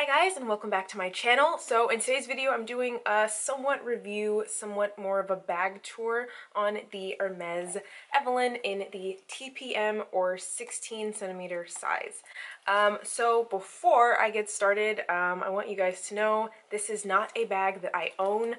Hi guys, and welcome back to my channel. So in today's video I'm doing a somewhat more of a bag tour on the Hermes Evelyne in the TPM or 16 centimeter size. So before I get started, I want you guys to know this is not a bag that I own.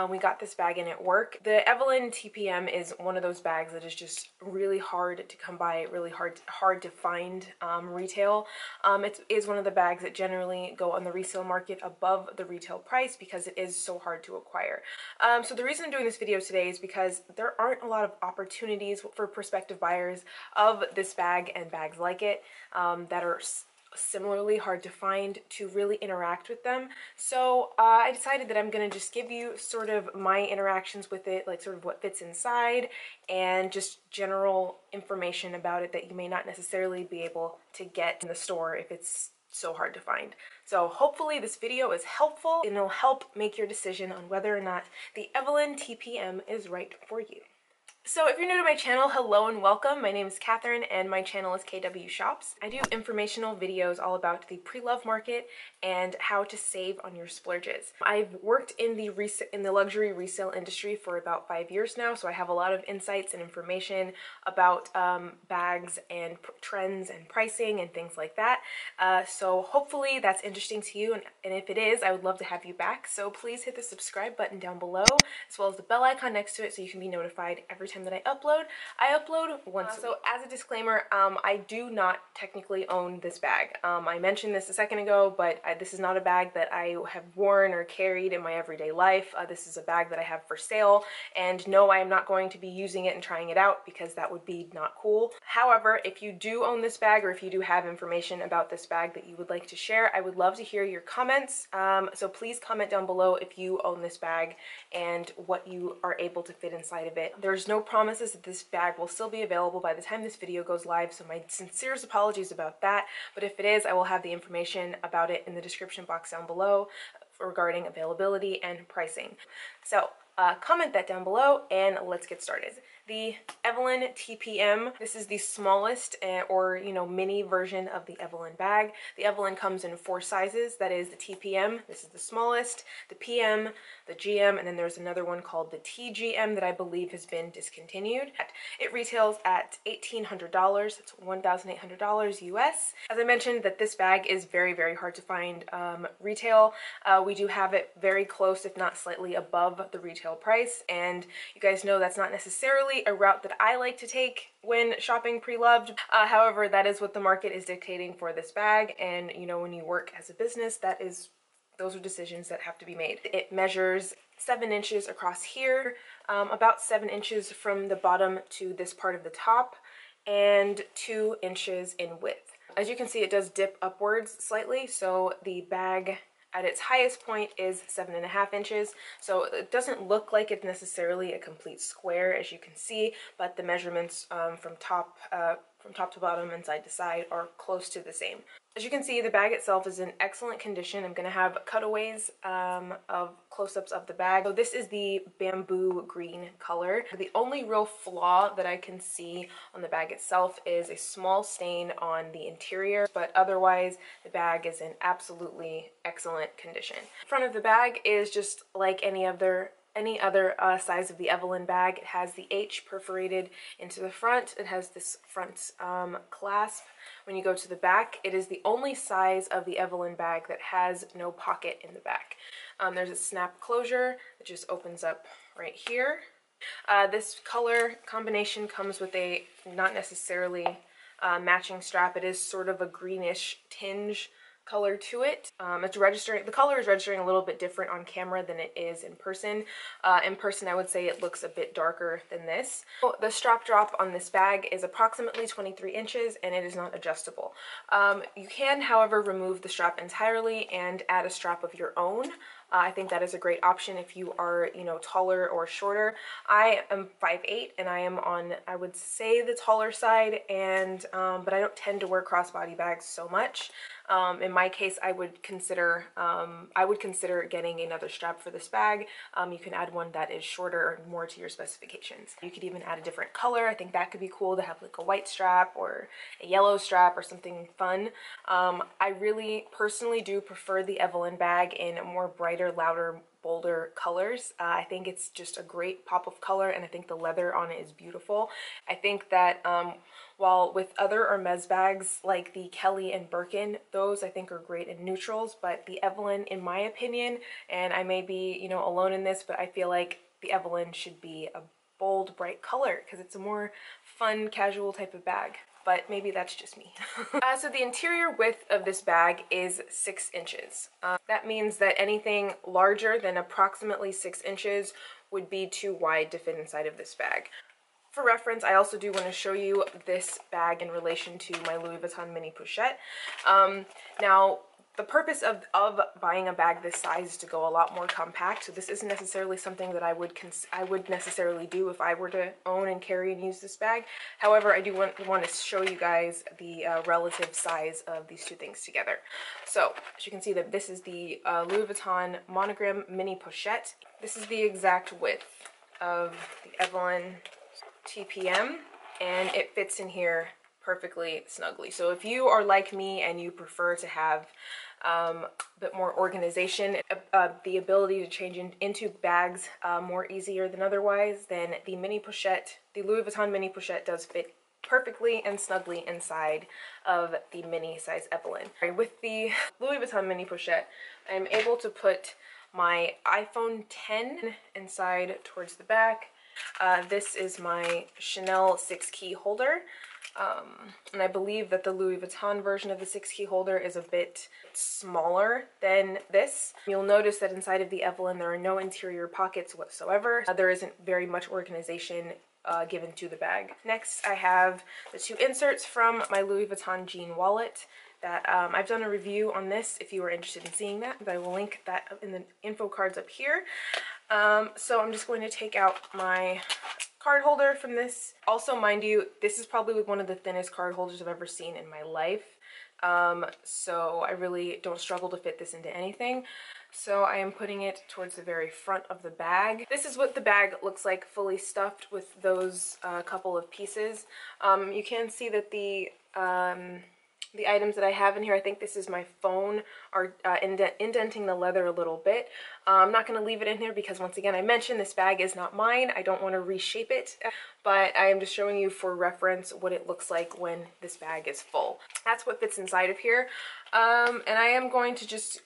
We got this bag in at work. The Evelyne TPM is one of those bags that is just really hard to come by, really hard to find retail. It is one of the bags that generally go on the resale market above the retail price because it is so hard to acquire. So the reason I'm doing this video today is because there aren't a lot of opportunities for prospective buyers of this bag and bags like it that are similarly hard to find to really interact with them. So I decided that I'm going to just give you sort of my interactions with it, like sort of what fits inside and just general information about it that you may not necessarily be able to get in the store if it's so hard to find. So hopefully this video is helpful and it'll help make your decision on whether or not the Evelyne TPM is right for you. So if you're new to my channel, hello and welcome. My name is Catherine and my channel is KWSHOPS. I do informational videos all about the pre-loved market and how to save on your splurges. I've worked in the luxury resale industry for about 5 years now, so I have a lot of insights and information about bags and trends and pricing and things like that. So hopefully that's interesting to you, and if it is, I would love to have you back. So please hit the subscribe button down below as well as the bell icon next to it so you can be notified every time that I upload. I upload once a week. So as a disclaimer, I do not technically own this bag. I mentioned this a second ago, but this is not a bag that I have worn or carried in my everyday life. This is a bag that I have for sale, and no, I am not going to be using it and trying it out because that would be not cool. However, if you do own this bag or if you do have information about this bag that you would like to share, I would love to hear your comments. So please comment down below if you own this bag and what you are able to fit inside of it. There's no promises that this bag will still be available by the time this video goes live, so my sincerest apologies about that, but if it is, I will have the information about it in the description box down below regarding availability and pricing. So comment that down below and let's get started. The Evelyne TPM, this is the smallest or mini version of the Evelyne bag. The Evelyne comes in 4 sizes. That is the TPM, this is the smallest, the PM, the GM, and then there's another one called the TGM that I believe has been discontinued. It retails at $1,800. It's $1,800 US. As I mentioned, that this bag is very, very hard to find retail. We do have it very close, if not slightly above the retail price, and you guys know that's not necessarily a route that I like to take when shopping pre-loved. However, that is what the market is dictating for this bag, and when you work as a business, those are decisions that have to be made. It measures 7 inches across here, about 7 inches from the bottom to this part of the top, and 2 inches in width. As you can see, it does dip upwards slightly, so the bag at its highest point is 7.5 inches, so it doesn't look like it's necessarily a complete square, as you can see, but the measurements from top to bottom and side to side are close to the same. As you can see, the bag itself is in excellent condition. I'm going to have cutaways of close-ups of the bag. So this is the bamboo green color. The only real flaw that I can see on the bag itself is a small stain on the interior, but otherwise the bag is in absolutely excellent condition. The front of the bag is just like any other size of the Evelyne bag. It has the H perforated into the front. It has this front clasp. When you go to the back, it is the only size of the Evelyne bag that has no pocket in the back. There's a snap closure that just opens up right here. This color combination comes with a not necessarily matching strap. It is sort of a greenish tinge color to it. The color is registering a little bit different on camera than it is in person. In person, I would say it looks a bit darker than this. The strap drop on this bag is approximately 23 inches and it is not adjustable. You can, however, remove the strap entirely and add a strap of your own I think that is a great option if you are, you know, taller or shorter. I am 5'8" and I am on, I would say, the taller side, and but I don't tend to wear crossbody bags so much. In my case, I would consider getting another strap for this bag. You can add one that is shorter or more to your specifications. You could even add a different color. I think that could be cool to have like a white strap or a yellow strap or something fun. I really personally do prefer the Evelyn bag in more brighter, louder, bolder colors. I think it's just a great pop of color, and I think the leather on it is beautiful. I think that while with other Hermes bags like the Kelly and Birkin, those I think are great in neutrals, but the Evelyn, in my opinion, and I may be, you know, alone in this, but I feel like the Evelyn should be a bold, bright color because it's a more fun, casual type of bag. But maybe that's just me. So the interior width of this bag is 6 inches. That means that anything larger than approximately 6 inches would be too wide to fit inside of this bag. For reference, I also do want to show you this bag in relation to my Louis Vuitton mini pochette. Now, the purpose of buying a bag this size is to go a lot more compact, so this isn't necessarily something that I would necessarily do if I were to own and carry and use this bag. However, I do want to show you guys the relative size of these two things together. So, as you can see, that this is the Louis Vuitton Monogram mini pochette. This is the exact width of the Evelyn TPM, and it fits in here perfectly snugly. So if you are like me and you prefer to have a bit more organization, the ability to change into bags more easier than otherwise, then the mini pochette, the Louis Vuitton mini pochette, does fit perfectly and snugly inside of the mini size Evelyn. With the Louis Vuitton mini pochette, I'm able to put my iPhone 10 inside towards the back. This is my Chanel 6-key holder, and I believe that the Louis Vuitton version of the 6-key holder is a bit smaller than this. You'll notice that inside of the Evelyn there are no interior pockets whatsoever. There isn't very much organization given to the bag. Next, I have the 2 inserts from my Louis Vuitton jean wallet that I've done a review on this if you are interested in seeing that. I will link that in the info cards up here. So I'm just going to take out my card holder from this. Also, mind you, this is probably one of the thinnest card holders I've ever seen in my life. So I really don't struggle to fit this into anything. So I am putting it towards the very front of the bag. This is what the bag looks like fully stuffed with those couple of pieces. You can see that the items that I have in here, I think this is my phone, are indenting the leather a little bit. I'm not going to leave it in here because, once again, I mentioned this bag is not mine. I don't want to reshape it, but I am just showing you for reference what it looks like when this bag is full. That's what fits inside of here. And I am going to just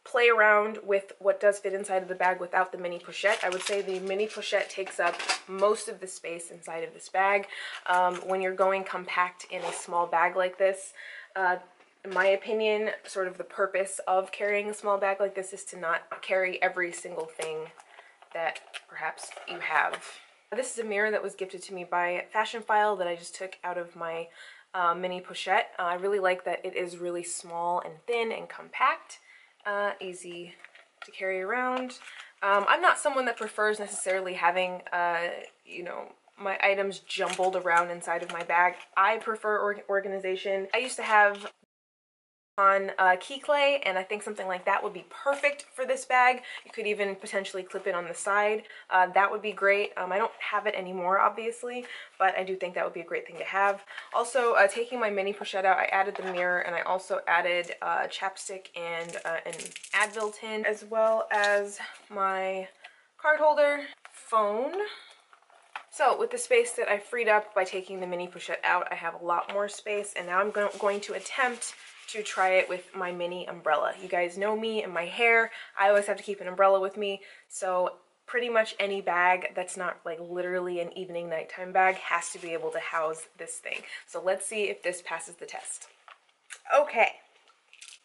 play around with what does fit inside of the bag without the mini pochette. I would say the mini pochette takes up most of the space inside of this bag. When you're going compact in a small bag like this, in my opinion, sort of the purpose of carrying a small bag like this is to not carry every single thing that perhaps you have. This is a mirror that was gifted to me by Fashionphile that I just took out of my mini pochette. I really like that it is really small and thin and compact, easy to carry around. I'm not someone that prefers necessarily having, you know, my items jumbled around inside of my bag. I prefer organization. I used to have on key clay, and I think something like that would be perfect for this bag. You could even potentially clip it on the side. That would be great. I don't have it anymore, obviously, but I do think that would be a great thing to have. Also, taking my mini pochette out, I added the mirror, and I also added chapstick and an Advil tin, as well as my card holder, phone. So with the space that I freed up by taking the mini pochette out, I have a lot more space, and now I'm going to attempt to try it with my mini umbrella. You guys know me and my hair. I always have to keep an umbrella with me, so pretty much any bag that's not like literally an evening nighttime bag has to be able to house this thing. So let's see if this passes the test. Okay,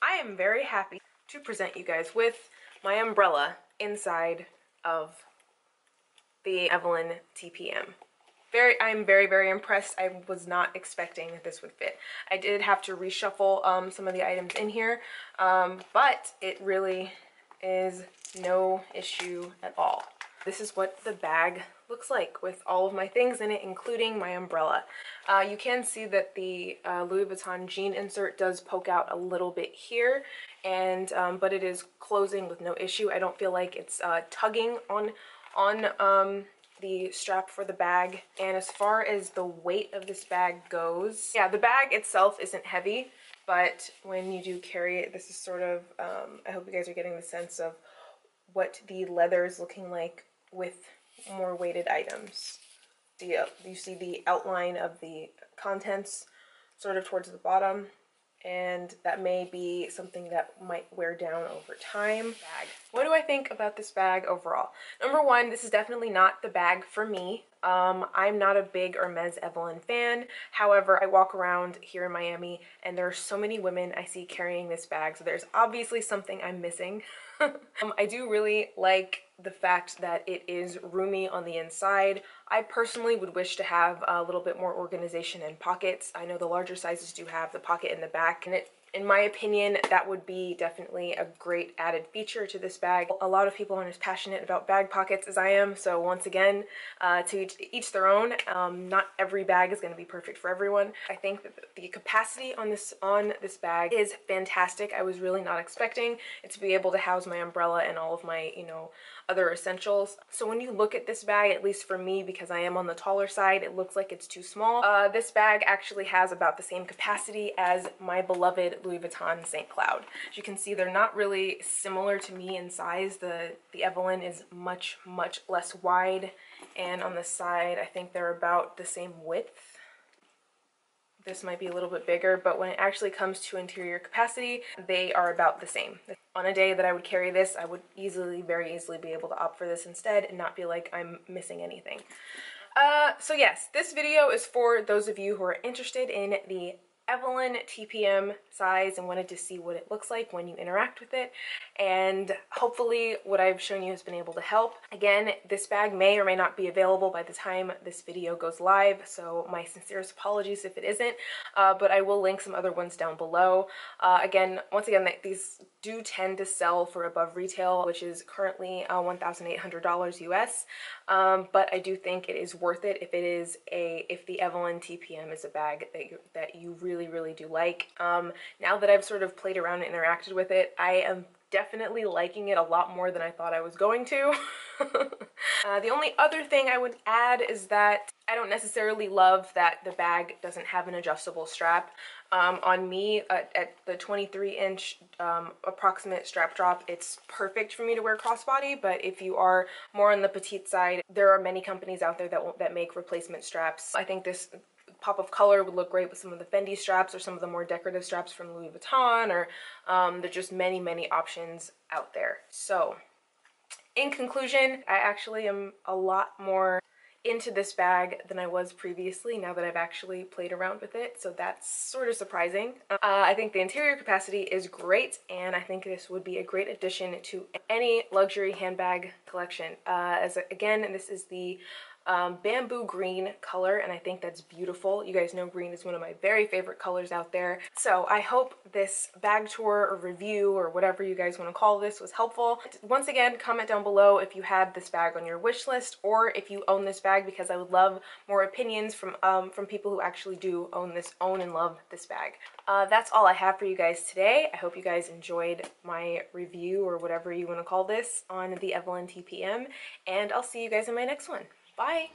I am very happy to present you guys with my umbrella inside of the Evelyn TPM. I'm very, very impressed. I was not expecting that this would fit. I did have to reshuffle some of the items in here, but it really is no issue at all. This is what the bag looks like with all of my things in it, including my umbrella. You can see that the Louis Vuitton jean insert does poke out a little bit here, and but it is closing with no issue. I don't feel like it's tugging on the strap for the bag. And as far as the weight of this bag goes, yeah, the bag itself isn't heavy, but when you do carry it, this is sort of, I hope you guys are getting the sense of what the leather is looking like with more weighted items. You see the outline of the contents sort of towards the bottom, and that may be something that might wear down over time. Bag. What do I think about this bag overall? Number one, this is definitely not the bag for me. I'm not a big Hermes Evelyne fan. However, I walk around here in Miami and there are so many women I see carrying this bag, so there's obviously something I'm missing. I do really like the fact that it is roomy on the inside. I personally would wish to have a little bit more organization and pockets. I know the larger sizes do have the pocket in the back, and in my opinion, that would be definitely a great added feature to this bag. A lot of people aren't as passionate about bag pockets as I am, so once again, to each their own. Not every bag is going to be perfect for everyone. I think that the capacity on this bag is fantastic. I was really not expecting it to be able to house my umbrella and all of my, other essentials. So when you look at this bag, at least for me, because I am on the taller side, it looks like it's too small. This bag actually has about the same capacity as my beloved Louis Vuitton St. Cloud. As you can see, they're not really similar to me in size. The Evelyn is much less wide, and on the side I think they're about the same width. This might be a little bit bigger, but when it actually comes to interior capacity, they are about the same. On a day that I would carry this, I would very easily be able to opt for this instead and not feel like I'm missing anything. So yes, this video is for those of you who are interested in the Evelyn TPM size and wanted to see what it looks like when you interact with it, and hopefully what I've shown you has been able to help. Again, this bag may or may not be available by the time this video goes live, so my sincerest apologies if it isn't, but I will link some other ones down below. Once again, these do tend to sell for above retail, which is currently $1,800 US, but I do think it is worth it if the Evelyn TPM is a bag that you really do like. Now that I've sort of played around and interacted with it, I am definitely liking it a lot more than I thought I was going to. The only other thing I would add is that I don't necessarily love that the bag doesn't have an adjustable strap. On me, at the 23-inch approximate strap drop, it's perfect for me to wear crossbody, but if you are more on the petite side, there are many companies out there that make replacement straps. I think this pop of color would look great with some of the Fendi straps or some of the more decorative straps from Louis Vuitton, or there's just many options out there. So in conclusion, I actually am a lot more into this bag than I was previously now that I've actually played around with it, so that's sort of surprising. I think the interior capacity is great, and I think this would be a great addition to any luxury handbag collection. Again, this is the bamboo green color, and I think that's beautiful. You guys know green is one of my very favorite colors out there. So I hope this bag tour or review or whatever you guys want to call this was helpful. Once again, comment down below if you had this bag on your wish list or if you own this bag, because I would love more opinions from people who actually do own and love this bag. That's all I have for you guys today. I hope you guys enjoyed my review or whatever you want to call this on the Evelyn TPM, and I'll see you guys in my next one. Bye.